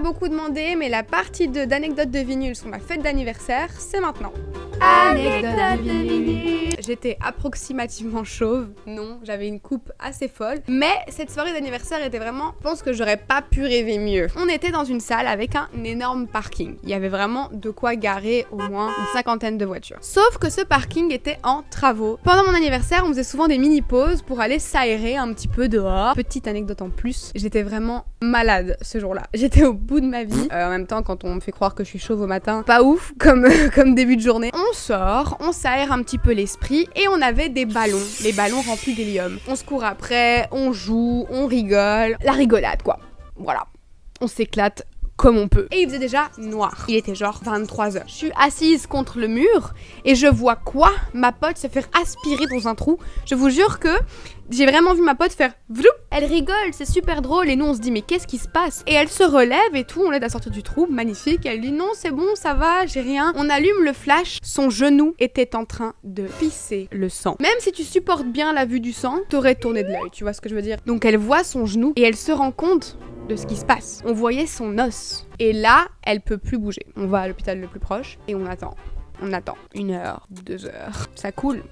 m'a beaucoup demandé, mais la partie 2 d'anecdotes de vinyle sur ma fête d'anniversaire, c'est maintenant. Anecdote de vinyle. J'étais approximativement chauve, non, j'avais une coupe assez folle, mais cette soirée d'anniversaire était vraiment, je pense que j'aurais pas pu rêver mieux. On était dans une salle avec un énorme parking, il y avait vraiment de quoi garer au moins une 50aine de voitures. Sauf que ce parking était en travaux. Pendant mon anniversaire, on faisait souvent des mini-pauses pour aller s'aérer un petit peu dehors. Petite anecdote en plus, j'étais vraiment malade ce jour-là. J'étais au bout de ma vie. En même temps, quand on me fait croire que je suis chauve au matin, pas ouf comme début de journée. On sort, on s'aère un petit peu l'esprit et on avait des ballons, les ballons remplis d'hélium. On se court après, on joue, on rigole, la rigolade quoi. Voilà, on s'éclate comme on peut. Et il faisait déjà noir. Il était genre 23h. Je suis assise contre le mur et je vois quoi? Ma pote se faire aspirer dans un trou. Je vous jure que j'ai vraiment vu ma pote faire vloup. Elle rigole, c'est super drôle et nous on se dit mais qu'est-ce qui se passe? Et elle se relève et tout, on l'aide à sortir du trou, magnifique. Elle dit non c'est bon, ça va, j'ai rien. On allume le flash, son genou était en train de pisser le sang. Même si tu supportes bien la vue du sang, t'aurais tourné de l'œil, tu vois ce que je veux dire? Donc elle voit son genou et elle se rend compte de ce qui se passe. On voyait son os. Et là, elle peut plus bouger. On va à l'hôpital le plus proche et on attend. On attend. 1 heure, 2 heures. Ça coule.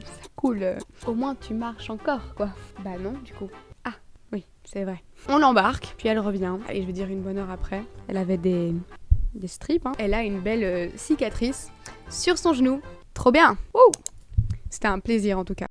Ça coule. Au moins tu marches encore, quoi. Bah non, du coup. Ah, oui, c'est vrai. On l'embarque, puis elle revient. Allez, je veux dire 1 bonne heure après. Elle avait des strips, hein. Elle a une belle cicatrice sur son genou. Trop bien. Ouh. C'était un plaisir en tout cas.